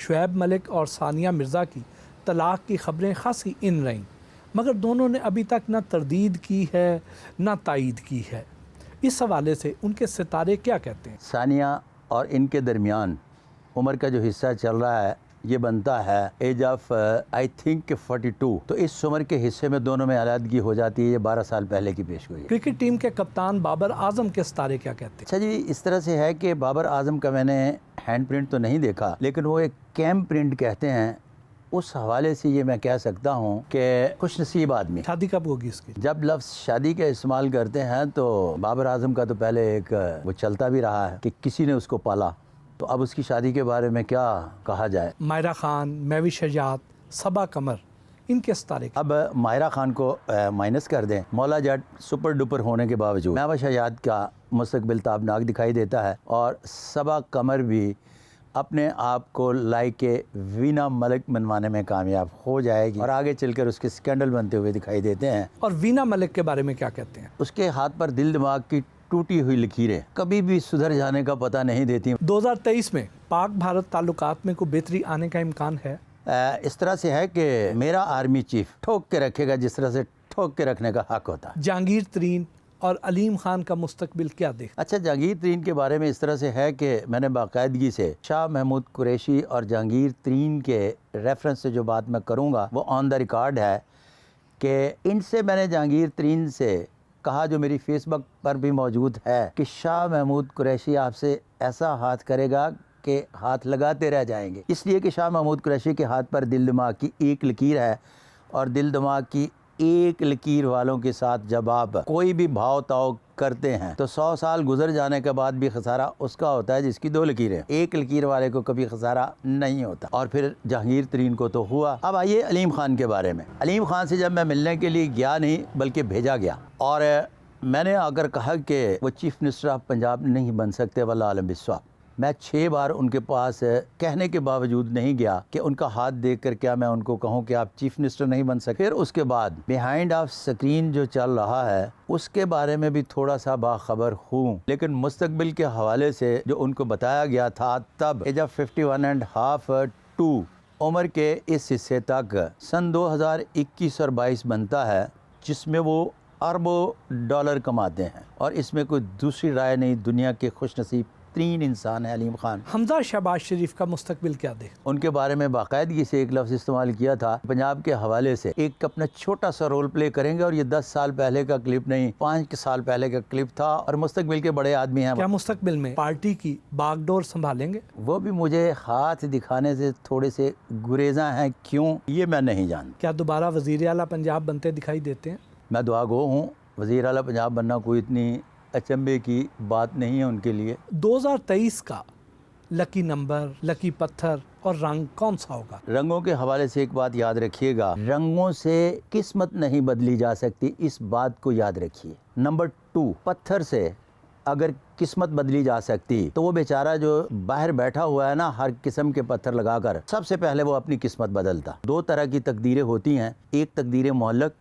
شعیب ملک اور ثانیہ مرزا کی طلاق کی خبریں خاصی ان رہیں، مگر دونوں نے ابھی تک نہ تردید کی ہے نہ تائید کی ہے۔ اس حوالے سے ان کے ستارے کیا کہتے ہیں؟ ثانیہ اور ان کے درمیان عمر کا جو حصہ چل رہا ہے یہ بنتا ہے ایج آف آئی تھنک 42، تو اس عمر کے حصے میں دونوں میں علیحدگی ہو جاتی ہے۔ یہ 12 سال پہلے کی پیش گوئی ہے۔ کرکٹ ٹیم کے کپتان بابر اعظم کے ستارے کیا کہتے ہیں؟ اچھا جی، اس طرح سے ہے کہ بابر اعظم کا میں نے ہینڈ پرنٹ تو نہیں دیکھا، لیکن وہ ایک کیم پرنٹ کہتے ہیں، اس حوالے سے یہ میں کہہ سکتا ہوں کہ خوش نصیب آدمی۔ شادی کب ہوگی اس کی؟ جب لفظ شادی کا استعمال کرتے ہیں تو بابر اعظم کا تو پہلے ایک وہ چلتا بھی رہا ہے کہ کسی نے اس کو پالا، تو اب اس کی شادی کے بارے میں کیا کہا جائے۔ ماہرہ خان، مہوش شجاعت، صبا قمر، ان کے ستارے اب ماہرہ خان کو مائنس کر دیں، مولا جٹ سپر ڈپر ہونے کے باوجود مہوش شجاعت کا مستقبل تابناک دکھائی دیتا ہے، اور صبا قمر بھی اپنے آپ کو لائک وینا ملک منوانے میں کامیاب ہو جائے گی، اور آگے چل کر اس کے سکینڈل بنتے ہوئے دکھائی دیتے ہیں۔ اور وینا ملک کے بارے میں کیا کہتے ہیں؟ اس کے ہاتھ پر دل دماغ کی ٹوٹی ہوئی لکیریں کبھی بھی سدھر جانے کا پتہ نہیں دیتی۔ 2023 میں پاک بھارت تعلقات میں کوئی بہتری آنے کا امکان ہے؟ اس طرح سے ہے کہ میرا آرمی چیف ٹھوک کے رکھے گا جس طرح سے ٹھوک کے رکھنے کا حق ہوتا ہے۔ جہانگیر ترین اور علیم خان کا مستقبل کیا دیکھ؟ اچھا، جہانگیر ترین کے بارے میں اس طرح سے ہے کہ میں نے باقاعدگی سے شاہ محمود قریشی اور جہانگیر ترین کے ریفرنس سے جو بات میں کروں گا وہ آن دا ریکارڈ ہے کہ ان سے میں نے جہانگیر ترین سے کہا، جو میری فیس بک پر بھی موجود ہے، کہ شاہ محمود قریشی آپ سے ایسا ہاتھ کرے گا کہ ہاتھ لگاتے رہ جائیں گے، اس لیے کہ شاہ محمود قریشی کے ہاتھ پر دل دماغ کی ایک لکیر ہے، اور دل دماغ کی ایک لکیر والوں کے ساتھ جب آپ کوئی بھی بھاؤ تاؤ کرتے ہیں تو 100 سال گزر جانے کے بعد بھی خسارہ اس کا ہوتا ہے جس کی 2 لکیریں، ایک لکیر والے کو کبھی خسارہ نہیں ہوتا، اور پھر جہانگیر ترین کو تو ہوا۔ اب آئیے علیم خان کے بارے میں۔ علیم خان سے جب میں ملنے کے لیے گیا نہیں بلکہ بھیجا گیا، اور میں نے اگر کہا کہ وہ چیف منسٹر آف پنجاب نہیں بن سکتے، واللہ عالم بالصواب، میں 6 بار ان کے پاس کہنے کے باوجود نہیں گیا کہ ان کا ہاتھ دیکھ کر کیا میں ان کو کہوں کہ آپ چیف منسٹر نہیں بن سکتے۔ پھر اس کے بعد بیہائنڈ آف سکرین جو چل رہا ہے اس کے بارے میں بھی تھوڑا سا باخبر ہوں، لیکن مستقبل کے حوالے سے جو ان کو بتایا گیا تھا تب ایج آف 51 اینڈ ہاف 2 عمر کے اس حصے تک سن 2021 اور 22 بنتا ہے، جس میں وہ اربوں ڈالر کماتے ہیں، اور اس میں کوئی دوسری رائے نہیں، دنیا کے خوش نصیب ترین انسان ہے علیم خان۔ حمزہ شہباز شریف کا مستقبل کیا دیکھ؟ ان کے بارے میں باقاعدگی سے ایک لفظ استعمال کیا تھا پنجاب کے حوالے سے، ایک اپنا چھوٹا سا رول پلے کریں گے، اور یہ 10 سال پہلے کا کلپ نہیں، 5 سال پہلے کا کلپ تھا، اور مستقبل کے بڑے آدمی ہیں۔ کیا مستقبل میں پارٹی کی باغ ڈور سنبھالیں گے؟ وہ بھی مجھے ہاتھ دکھانے سے تھوڑے سے گریزاں ہیں، کیوں یہ میں نہیں جانتا۔ کیا دوبارہ وزیر اعلیٰ پنجاب بنتے دکھائی دیتے ہیں؟ میں دعا گو ہوں، وزیر اعلیٰ پنجاب بننا کوئی اتنی اچنبے کی بات نہیں ہے ان کے لیے۔ 2023 کا لکی نمبر، لکی پتھر اور رنگ کون سا ہوگا؟ رنگوں کے حوالے سے ایک بات یاد رکھیے گا، رنگوں سے قسمت نہیں بدلی جا سکتی، اس بات کو یاد رکھیے۔ نمبر 2، پتھر سے اگر قسمت بدلی جا سکتی تو وہ بیچارہ جو باہر بیٹھا ہوا ہے نا ہر قسم کے پتھر لگا کر، سب سے پہلے وہ اپنی قسمت بدلتا۔ 2 طرح کی تقدیریں ہوتی ہیں، ایک تقدیر معلق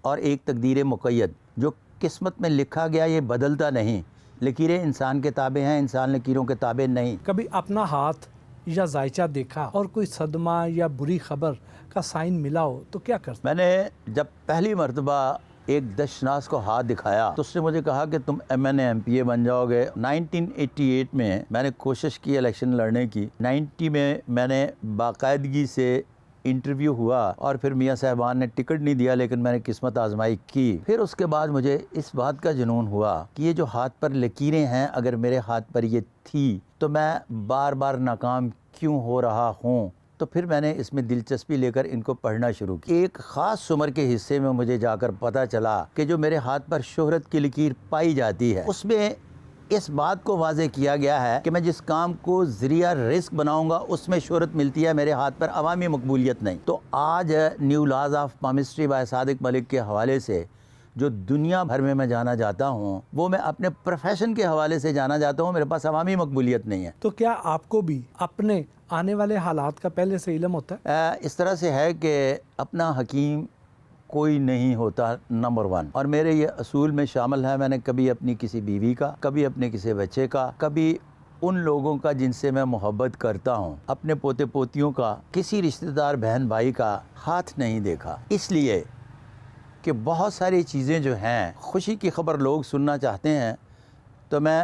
اور ایک تقدیر مقید۔ جو قسمت میں لکھا گیا یہ بدلتا نہیں، لکیریں انسان کے تابع ہیں، انسان لکیروں کے تابع نہیں۔ کبھی اپنا ہاتھ یا ذائچہ دیکھا اور کوئی صدمہ یا بری خبر کا سائن ملا ہو تو کیا کرتے؟ میں نے جب پہلی مرتبہ ایک دشناس کو ہاتھ دکھایا تو اس نے مجھے کہا کہ تم MNA بن جاؤ گے۔ 1988 میں نے کوشش کی الیکشن لڑنے کی، 90 میں نے باقاعدگی سے انٹرویو ہوا، اور پھر میاں صاحبان نے ٹکٹ نہیں دیا، لیکن میں نے قسمت آزمائی کی۔ پھر اس کے بعد مجھے اس بات کا جنون ہوا کہ یہ جو ہاتھ پر لکیریں ہیں، اگر میرے ہاتھ پر یہ تھی تو میں بار بار ناکام کیوں ہو رہا ہوں؟ تو پھر میں نے اس میں دلچسپی لے کر ان کو پڑھنا شروع کی۔ ایک خاص عمر کے حصے میں مجھے جا کر پتہ چلا کہ جو میرے ہاتھ پر شہرت کی لکیر پائی جاتی ہے اس میں اس بات کو واضح کیا گیا ہے کہ میں جس کام کو ذریعہ رزق بناؤں گا اس میں شہرت ملتی ہے، میرے ہاتھ پر عوامی مقبولیت نہیں۔ تو آج new laws of palmistry by Sadiq Malik کے حوالے سے جو دنیا بھر میں جانا جاتا ہوں، وہ میں اپنے پروفیشن کے حوالے سے جانا جاتا ہوں، میرے پاس عوامی مقبولیت نہیں ہے۔ تو کیا آپ کو بھی اپنے آنے والے حالات کا پہلے سے علم ہوتا ہے؟ اس طرح سے ہے کہ اپنا حکیم کوئی نہیں ہوتا، نمبر 1، اور میرے یہ اصول میں شامل ہے، میں نے کبھی اپنی کسی بیوی کا، کبھی اپنے کسی بچے کا، کبھی ان لوگوں کا جن سے میں محبت کرتا ہوں، اپنے پوتے پوتیوں کا، کسی رشتہ دار بہن بھائی کا ہاتھ نہیں دیکھا، اس لیے کہ بہت ساری چیزیں جو ہیں خوشی کی خبر لوگ سننا چاہتے ہیں، تو میں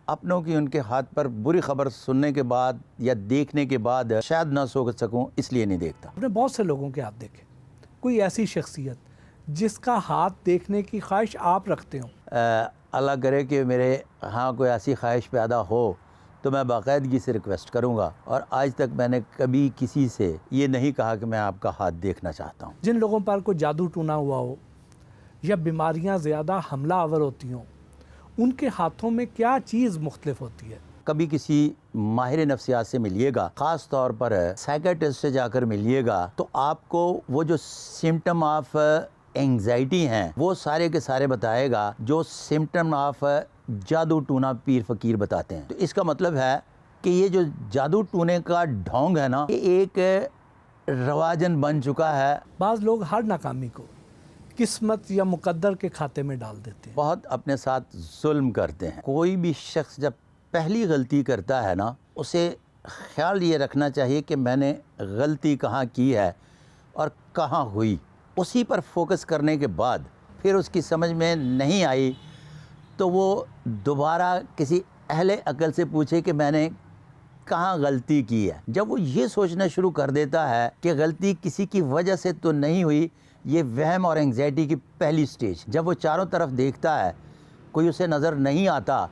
اپنوں کی ان کے ہاتھ پر بری خبر سننے کے بعد یا دیکھنے کے بعد شاید نہ سو سکوں، اس لیے نہیں دیکھتا۔ آپ نے بہت سے لوگوں کے ہاتھ دیکھے، کوئی ایسی شخصیت جس کا ہاتھ دیکھنے کی خواہش آپ رکھتے ہوں؟ اللہ کرے کہ میرے ہاں کوئی ایسی خواہش پیدا ہو تو میں باقاعدگی سے ریکویسٹ کروں گا، اور آج تک میں نے کبھی کسی سے یہ نہیں کہا کہ میں آپ کا ہاتھ دیکھنا چاہتا ہوں۔ جن لوگوں پر کوئی جادو ٹونا ہوا ہو یا بیماریاں زیادہ حملہ آور ہوتی ہوں، ان کے ہاتھوں میں کیا چیز مختلف ہوتی ہے؟ کبھی کسی ماہر نفسیات سے ملیے گا، خاص طور پر سائیکیٹرسٹ سے جا کر ملیے گا، تو آپ کو وہ جو سمٹم آف اینگزائٹی ہیں وہ سارے کے سارے بتائے گا جو سمٹم آف جادو ٹونا پیر فقیر بتاتے ہیں۔ تو اس کا مطلب ہے کہ یہ جو جادو ٹونے کا ڈھونگ ہے نا، یہ ایک رواجن بن چکا ہے۔ بعض لوگ ہر ناکامی کو قسمت یا مقدر کے کھاتے میں ڈال دیتے ہیں۔ بہت اپنے ساتھ ظلم کرتے ہیں۔ کوئی بھی شخص جب پہلی غلطی کرتا ہے نا، اسے خیال یہ رکھنا چاہیے کہ میں نے غلطی کہاں کی ہے اور کہاں ہوئی، اسی پر فوکس کرنے کے بعد پھر اس کی سمجھ میں نہیں آئی تو وہ دوبارہ کسی اہل عقل سے پوچھے کہ میں نے کہاں غلطی کی ہے۔ جب وہ یہ سوچنا شروع کر دیتا ہے کہ غلطی کسی کی وجہ سے تو نہیں ہوئی، یہ وہم اور انگزائٹی کی پہلی سٹیج، جب وہ چاروں طرف دیکھتا ہے کوئی اسے نظر نہیں آتا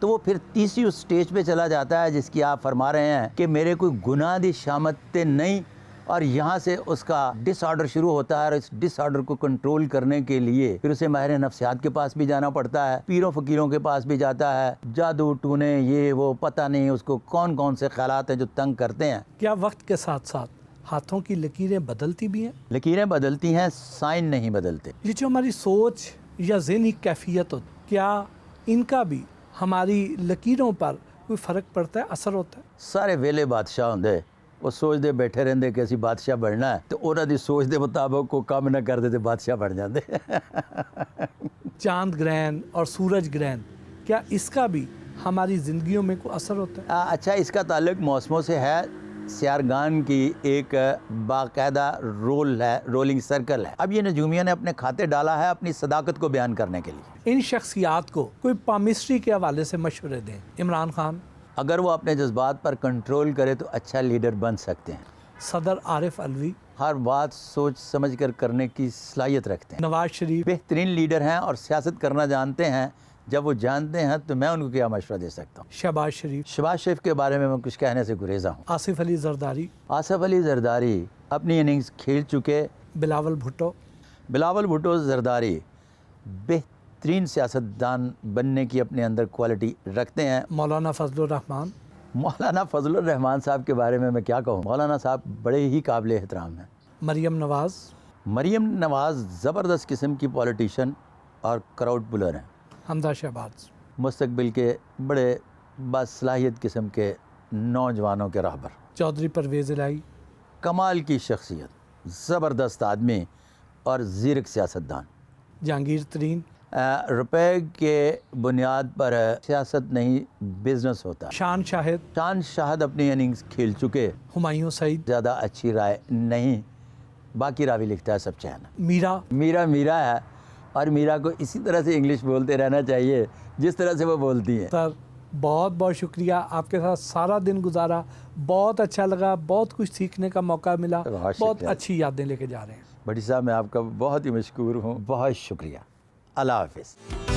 تو وہ پھر تیسری اس سٹیج پہ چلا جاتا ہے جس کی آپ فرما رہے ہیں کہ میرے کوئی گناہ دی شامتیں نہیں، اور یہاں سے اس کا ڈس آرڈر شروع ہوتا ہے، اور اس ڈس آرڈر کو کنٹرول کرنے کے لیے پھر اسے ماہر نفسیات کے پاس بھی جانا پڑتا ہے، پیروں فقیروں کے پاس بھی جاتا ہے، جادو ٹونے یہ وہ پتہ نہیں اس کو کون کون سے خیالات ہیں جو تنگ کرتے ہیں۔ کیا وقت کے ساتھ ساتھ ہاتھوں کی لکیریں بدلتی بھی ہیں؟ لکیریں بدلتی ہیں، سائن نہیں بدلتے۔ یہ جو ہماری سوچ یا ذہنی کیفیت ہوتی، کیا ان کا بھی ہماری لکیروں پر کوئی فرق پڑتا ہے، اثر ہوتا ہے؟ سارے ویلے بادشاہ ہوندے، وہ سوچ دے بیٹھے رہندے کہ اسی بادشاہ بننا ہے، تو انہاں دی سوچ دے مطابق کو کام نہ کر دے تے بادشاہ بن جاندے۔ چاند گرہن اور سورج گرہن، کیا اس کا بھی ہماری زندگیوں میں کوئی اثر ہوتا ہے؟ اچھا، اس کا تعلق موسموں سے ہے۔ سیارگان کی ایک باقاعدہ رول ہے، رولنگ سرکل ہے۔ اب یہ نجومیہ نے اپنے کھاتے ڈالا ہے اپنی صداقت کو بیان کرنے کے لیے۔ ان شخصیات کو کوئی پامسٹری کے حوالے سے مشورے دیں۔ عمران خان، اگر وہ اپنے جذبات پر کنٹرول کرے تو اچھا لیڈر بن سکتے ہیں۔ صدر عارف علوی، ہر بات سوچ سمجھ کر کرنے کی صلاحیت رکھتے ہیں۔ نواز شریف، بہترین لیڈر ہیں اور سیاست کرنا جانتے ہیں۔ جب وہ جانتے ہیں تو میں ان کو کیا مشورہ دے سکتا ہوں۔ شہباز شریف، شہباز شریف کے بارے میں کچھ کہنے سے گریزا ہوں۔ آصف علی زرداری، آصف علی زرداری اپنی اننگز کھیل چکے۔ بلاول بھٹو، بلاول بھٹو زرداری بہترین سیاستدان بننے کی اپنے اندر کوالٹی رکھتے ہیں۔ مولانا فضل الرحمان، مولانا فضل الرحمان صاحب کے بارے میں کیا کہوں، مولانا صاحب بڑے ہی قابل احترام ہیں۔ مریم نواز، مریم نواز زبردست قسم کی پولیٹیشین اور کراؤڈ پلر ہیں۔ حمزہ شہباز، مستقبل کے بڑے باصلاحیت قسم کے نوجوانوں کے رہبر۔ چودھری پرویز الہی، کمال کی شخصیت، زبردست آدمی اور زیرک سیاستدان۔ جہانگیر ترین، روپے کے بنیاد پر سیاست نہیں بزنس ہوتا۔ شان شاہد، شان شاہد اپنی اننگز کھیل چکے، ہمایوں سعید، زیادہ اچھی رائے نہیں، باقی راوی لکھتا ہے سب چین۔ میرا، میرا ہے، اور میرا کو اسی طرح سے انگلش بولتے رہنا چاہیے جس طرح سے وہ بولتی ہیں۔ سر بہت بہت شکریہ، آپ کے ساتھ سارا دن گزارا، بہت اچھا لگا، بہت کچھ سیکھنے کا موقع ملا، بہت اچھی یادیں لے کے جا رہے ہیں۔ بھٹی صاحب میں آپ کا بہت ہی مشکور ہوں، بہت شکریہ۔ اللہ حافظ۔